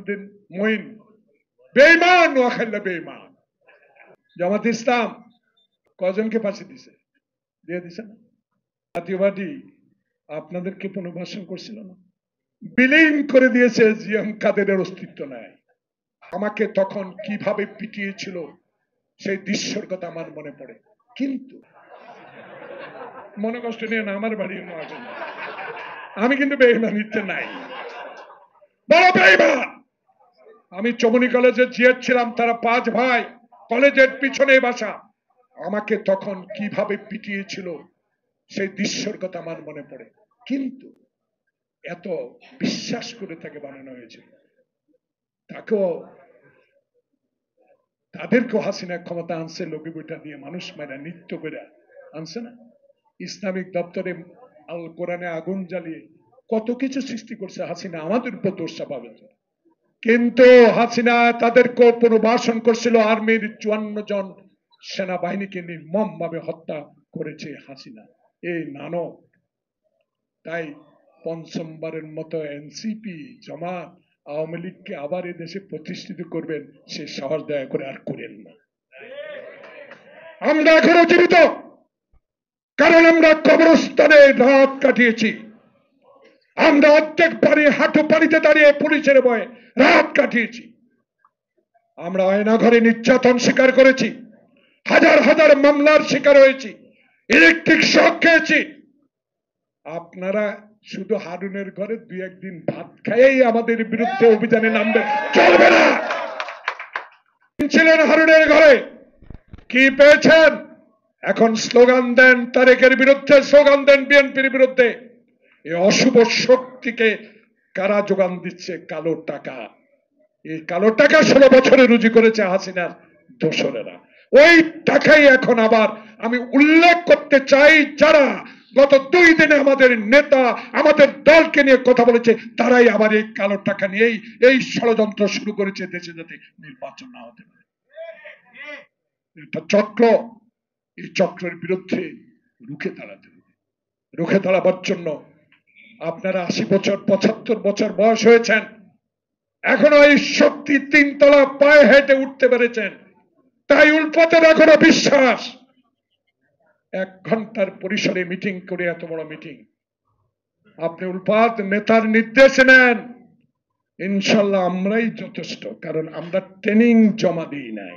সাইফুদ্দিন মঈন বেঈমান, নোয়াখালী বেঈমান। জামাত ইসলাম কজনকে ফাঁসি দিছে? দিয়ে দিছে না? জাতীয় পার্টি আপনাদেরকে পুনর্বাসন করছিল না? বিলীন করে দিয়েছে, জিএম কাদেরের অস্তিত্ব নাই। আমাকে তখন কিভাবে পিটিয়েছিল সেই দৃশ্যের কথা আমার মনে পড়ে। কিন্তু মনে কষ্ট নিয়ে না, আমার বাড়ি নোয়াখালী, আমি কিন্তু বেঈমানিতে নাই, বড় বেঈমান। আমি চমনি কলেজে জিএড ছিলাম, তারা 5 ভাই, কলেজের পিছনে বাসা। আমাকে তখন কিভাবে পিটিয়েছিল সেই দৃশ্যের কথা আমার মনে পড়ে। কিন্তু এত বিশ্বাস করে তাকে বানানো হয়েছিল, তাদেরকেও হাসিনা ক্ষমতা আনছে লোকে বইটা দিয়ে, মানুষ মারা নৃত্য করে আনছে না? ইসলামিক দপ্তরে আল কোরআনে আগুন জ্বালিয়ে কত কিছু সৃষ্টি করছে হাসিনা, আমাদের উপর দোষ চাপাবে। কিন্তু হাসিনা তাদেরকে পুনর্বাসন করছিল। আর্মির 54 জন সেনাবাহিনীকে নির্মম ভাবে হত্যা করেছে হাসিনা, এই নানক। তাই পঞ্চমবারের মতো এনসিপি, জামাত, আওয়ামী লীগকে আবার এই দেশে প্রতিষ্ঠিত করবেন, সে সাহস দয়া করে আর করেন না। আমরা এখনো জীবিত, কারণ আমরা কবরস্থানে রাত কাটিয়েছি। আমরা অর্ধেক পানি, হাঁটু পানিতে দাঁড়িয়ে পুলিশের ভয়ে রাত কাটিয়েছি। আমরা আয়না ঘরে নির্যাতন শিকার করেছি, হাজার হাজার মামলার শিকার হয়েছি, ইলেকট্রিক শক খেয়েছি। আপনারা শুধু হারুনের ঘরে 2-1 দিন ভাত খাইয়েই আমাদের বিরুদ্ধে অভিযানে নামবে, চলবে না। ছিলেন হারুনের ঘরে, কি পেয়েছেন? এখন স্লোগান দেন তারেকের বিরুদ্ধে, স্লোগান দেন বিএনপির বিরুদ্ধে। এই অশুভ শক্তিকে কারা যোগান দিচ্ছে? কালো টাকা। এই কালো টাকা 16 বছরে রুজি করেছে হাসিনার দোসরেরা। ওই টাকাই এখন আবার আমি উল্লেখ করতে চাই, যারা গত 2 দিনে আমাদের নেতা, আমাদের দলকে নিয়ে কথা বলেছে, তারাই আবার এই কালো টাকা নিয়েই এই ষড়যন্ত্র শুরু করেছে, দেশে যাতে নির্বাচন না হতে পারে। এটা চক্র। এই চক্রের বিরুদ্ধে রুখে দাঁড়াতে হবে। রুখে দাঁড়াবার জন্য আপনারা 80 বছর 75 বছর বয়স হয়েছেন, এখনো এই শক্তি 3 তলা পায়ে হেঁটে উঠতে পেরেছেন, তাই উল্পথের এখনো বিশ্বাস। 1 ঘন্টার পরিসরে মিটিং করে, এত বড় মিটিং আপনি উল্পাত নেতার নির্দেশ নেন, ইনশাল্লাহ আমরাই যথেষ্ট, কারণ আমরা ট্রেনিং জমা দিই নাই।